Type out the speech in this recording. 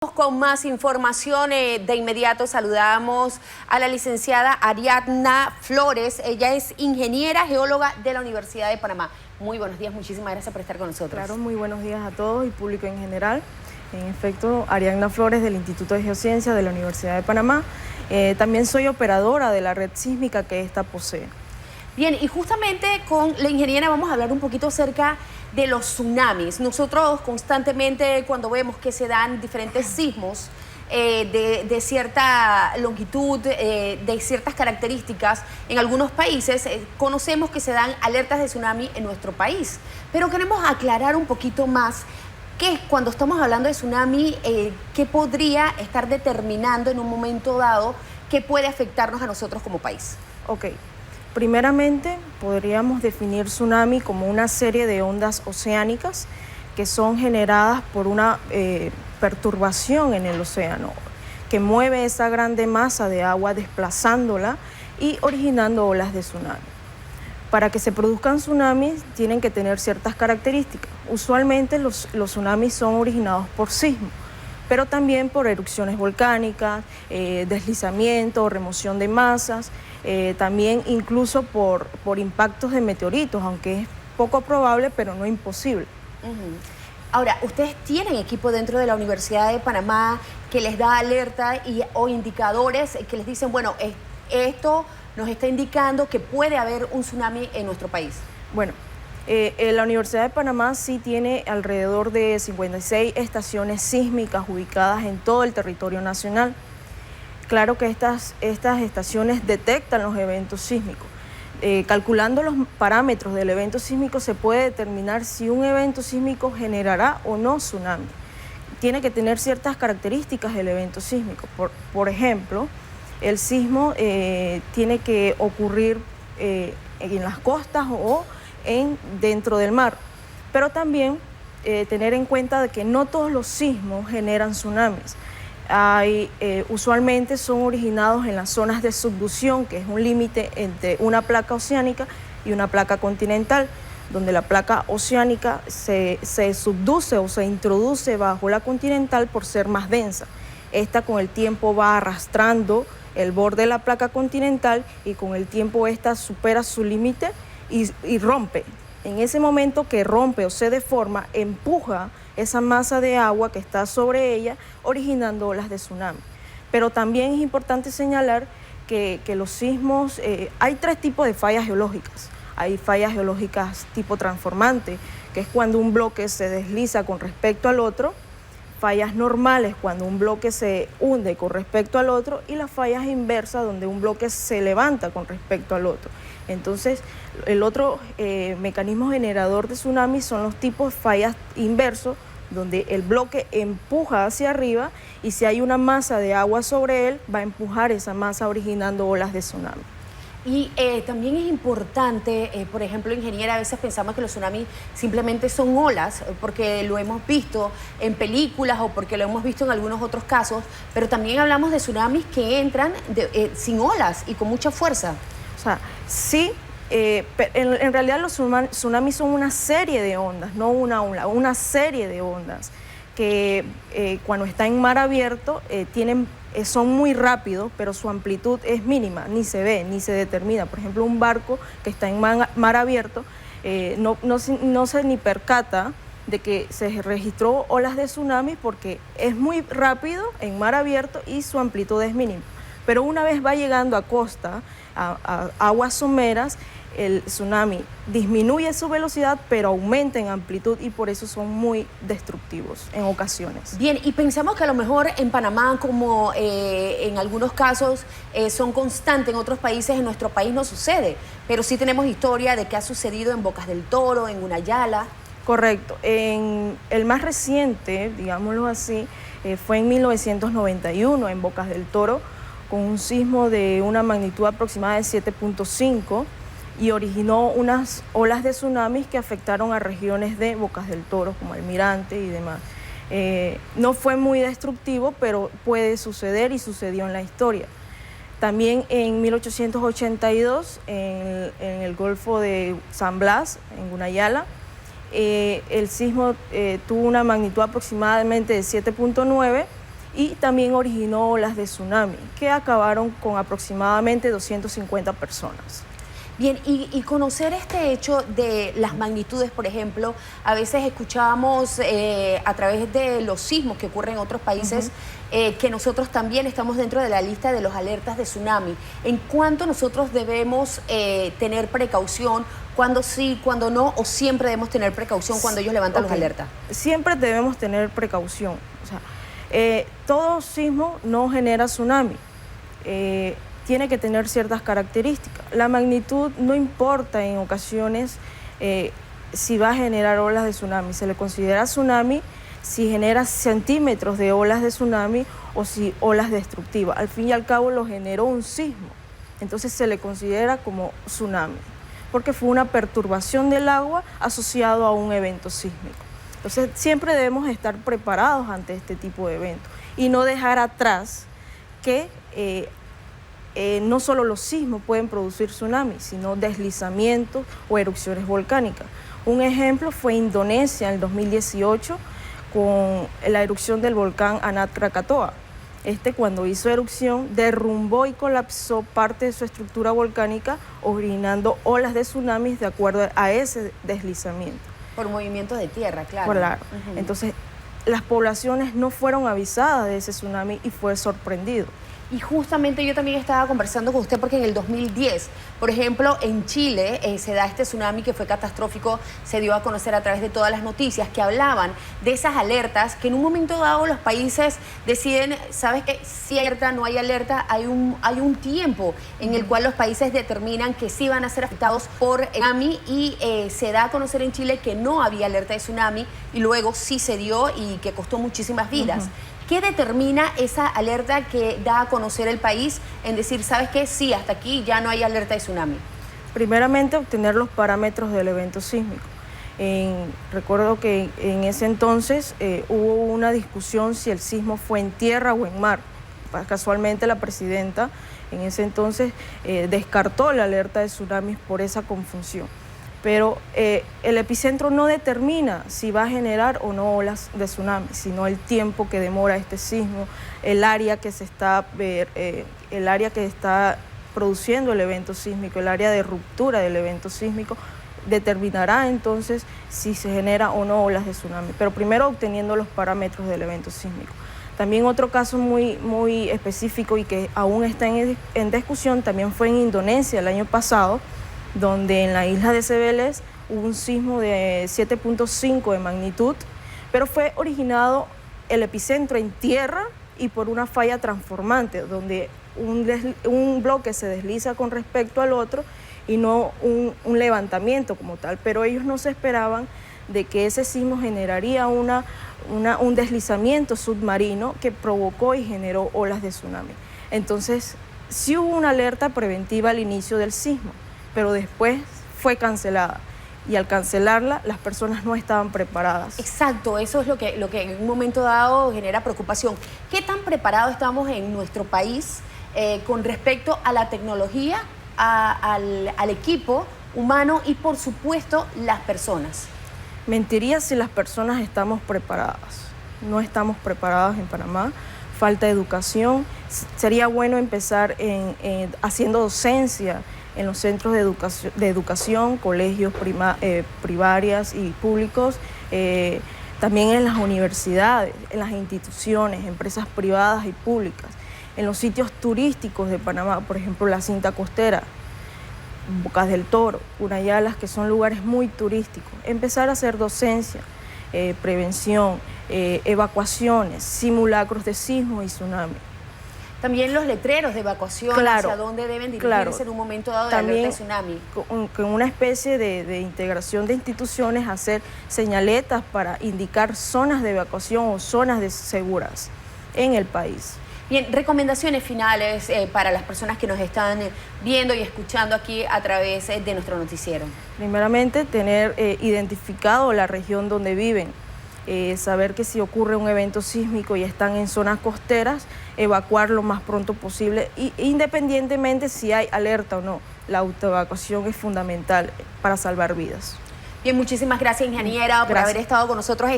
Con más información, de inmediato saludamos a la licenciada Ariadna Flores. Ella es ingeniera geóloga de la Universidad de Panamá. Muy buenos días, muchísimas gracias por estar con nosotros. Claro, muy buenos días a todos y público en general. En efecto, Ariadna Flores del Instituto de Geociencias de la Universidad de Panamá. También soy operadora de la red sísmica que esta posee. Bien, y justamente con la ingeniera vamos a hablar un poquito acerca de los tsunamis. Nosotros constantemente cuando vemos que se dan diferentes sismos de cierta longitud, de ciertas características en algunos países, conocemos que se dan alertas de tsunami en nuestro país. Pero queremos aclarar un poquito más que cuando estamos hablando de tsunami, ¿qué podría estar determinando en un momento dado que puede afectarnos a nosotros como país? Ok. Primeramente, podríamos definir tsunami como una serie de ondas oceánicas que son generadas por una perturbación en el océano, que mueve esa grande masa de agua desplazándola y originando olas de tsunami. Para que se produzcan tsunamis tienen que tener ciertas características. Usualmente los tsunamis son originados por sismos, pero también por erupciones volcánicas, deslizamiento, remoción de masas, también incluso por impactos de meteoritos, aunque es poco probable, pero no imposible. Ahora, ¿ustedes tienen equipo dentro de la Universidad de Panamá que les da alerta o indicadores que les dicen, bueno, esto nos está indicando que puede haber un tsunami en nuestro país? Bueno, la Universidad de Panamá sí tiene alrededor de 56 estaciones sísmicas ubicadas en todo el territorio nacional. Claro que estas estaciones detectan los eventos sísmicos. Calculando los parámetros del evento sísmico se puede determinar si un evento sísmico generará o no tsunami. Tiene que tener ciertas características del evento sísmico. Por ejemplo, el sismo tiene que ocurrir en las costas o dentro del mar, pero también tener en cuenta de que no todos los sismos generan tsunamis. Usualmente son originados en las zonas de subducción, que es un límite entre una placa oceánica y una placa continental, donde la placa oceánica se subduce o se introduce bajo la continental por ser más densa. Esta con el tiempo va arrastrando el borde de la placa continental y con el tiempo esta supera su límite y rompe. En ese momento que rompe o se deforma, empuja esa masa de agua que está sobre ella, originando olas de tsunami. Pero también es importante señalar que los sismos, hay tres tipos de fallas geológicas. Hay fallas geológicas tipo transformante, que es cuando un bloque se desliza con respecto al otro, fallas normales cuando un bloque se hunde con respecto al otro y las fallas inversas donde un bloque se levanta con respecto al otro. Entonces, el otro mecanismo generador de tsunami son los tipos de fallas inversos, donde el bloque empuja hacia arriba y si hay una masa de agua sobre él, va a empujar esa masa originando olas de tsunami. Y también es importante, por ejemplo, ingeniera, a veces pensamos que los tsunamis simplemente son olas, porque lo hemos visto en películas o porque lo hemos visto en algunos otros casos, pero también hablamos de tsunamis que entran sin olas y con mucha fuerza. O sea, sí, en realidad los tsunamis son una serie de ondas, no una ola, una serie de ondas que cuando está en mar abierto son muy rápidos, pero su amplitud es mínima, ni se ve, ni se determina. Por ejemplo, un barco que está en mar abierto no se ni percata de que se registró olas de tsunami porque es muy rápido en mar abierto y su amplitud es mínima. Pero una vez va llegando a costa, a aguas someras, el tsunami disminuye su velocidad, pero aumenta en amplitud y por eso son muy destructivos en ocasiones. Bien, y pensamos que a lo mejor en Panamá, como en algunos casos son constantes, en otros países, en nuestro país no sucede, pero sí tenemos historia de que ha sucedido en Bocas del Toro, en Gunayala. Correcto. El más reciente, digámoslo así, fue en 1991 en Bocas del Toro, con un sismo de una magnitud aproximada de 7.5 y originó unas olas de tsunamis que afectaron a regiones de Bocas del Toro, como Almirante y demás. No fue muy destructivo, pero puede suceder y sucedió en la historia. También en 1882, en el Golfo de San Blas, en Gunayala, el sismo tuvo una magnitud aproximadamente de 7.9 y también originó olas de tsunami que acabaron con aproximadamente 250 personas. Bien, y conocer este hecho de las magnitudes, por ejemplo, a veces escuchábamos a través de los sismos que ocurren en otros países, que nosotros también estamos dentro de la lista de los alertas de tsunami. ¿En cuánto nosotros debemos tener precaución? ¿Cuándo sí, cuándo no? ¿O siempre debemos tener precaución cuando ellos levantan los alertas? Siempre debemos tener precaución. O sea, todo sismo no genera tsunami. Tiene que tener ciertas características. La magnitud no importa en ocasiones si va a generar olas de tsunami. Se le considera tsunami si genera centímetros de olas de tsunami o si olas destructivas. Al fin y al cabo lo generó un sismo. Entonces se le considera como tsunami, porque fue una perturbación del agua asociado a un evento sísmico. Entonces siempre debemos estar preparados ante este tipo de eventos y no dejar atrás que no solo los sismos pueden producir tsunamis, sino deslizamientos o erupciones volcánicas. Un ejemplo fue Indonesia en el 2018 con la erupción del volcán Anak Krakatoa. Cuando hizo erupción, derrumbó y colapsó parte de su estructura volcánica, originando olas de tsunamis de acuerdo a ese deslizamiento. Por movimientos de tierra, claro. Claro. Entonces, las poblaciones no fueron avisadas de ese tsunami y fue sorprendido. Y justamente yo también estaba conversando con usted porque en el 2010, por ejemplo, en Chile se da este tsunami que fue catastrófico, se dio a conocer a través de todas las noticias que hablaban de esas alertas que en un momento dado los países deciden, ¿sabes qué? Si hay alerta, no hay alerta, hay un tiempo en el cual los países determinan que sí van a ser afectados por tsunami y se da a conocer en Chile que no había alerta de tsunami y luego sí se dio y que costó muchísimas vidas. ¿Qué determina esa alerta que da a conocer el país en decir, ¿sabes qué? Sí, hasta aquí ya no hay alerta de tsunami. Primeramente, obtener los parámetros del evento sísmico. Recuerdo que en ese entonces hubo una discusión si el sismo fue en tierra o en mar. Casualmente la presidenta en ese entonces descartó la alerta de tsunamis por esa confusión. Pero el epicentro no determina si va a generar o no olas de tsunami, sino el tiempo que demora este sismo, el área que está produciendo el evento sísmico, el área de ruptura del evento sísmico, determinará entonces si se genera o no olas de tsunami, pero primero obteniendo los parámetros del evento sísmico. También otro caso muy específico y que aún está en discusión también fue en Indonesia el año pasado, donde en la isla de Cebeles hubo un sismo de 7.5 de magnitud, pero fue originado el epicentro en tierra y por una falla transformante, donde un bloque se desliza con respecto al otro y no un levantamiento como tal, pero ellos no se esperaban de que ese sismo generaría un deslizamiento submarino que provocó y generó olas de tsunami. Entonces, sí hubo una alerta preventiva al inicio del sismo, pero después fue cancelada. Y al cancelarla, las personas no estaban preparadas. Exacto, eso es lo que en un momento dado genera preocupación. ¿Qué tan preparados estamos en nuestro país con respecto a la tecnología, al equipo humano y, por supuesto, las personas? Mentiría si las personas estamos preparadas. No estamos preparadas en Panamá. Falta educación. Sería bueno empezar haciendo docencia en los centros de educación, colegios primarias y públicos, también en las universidades, en las instituciones, empresas privadas y públicas, en los sitios turísticos de Panamá, por ejemplo, la Cinta Costera, Bocas del Toro, Unayalas, que son lugares muy turísticos. Empezar a hacer docencia, prevención, evacuaciones, simulacros de sismo y tsunami. También los letreros de evacuación, hacia dónde deben dirigirse en un momento dado de alerta de tsunami. Con una especie de integración de instituciones, hacer señaletas para indicar zonas de evacuación o zonas seguras en el país. Bien, recomendaciones finales para las personas que nos están viendo y escuchando aquí a través de nuestro noticiero. Primeramente, tener identificado la región donde viven. Saber que si ocurre un evento sísmico y están en zonas costeras, evacuar lo más pronto posible, independientemente si hay alerta o no. La autoevacuación es fundamental para salvar vidas. Bien, muchísimas gracias, ingeniera, por haber estado con nosotros.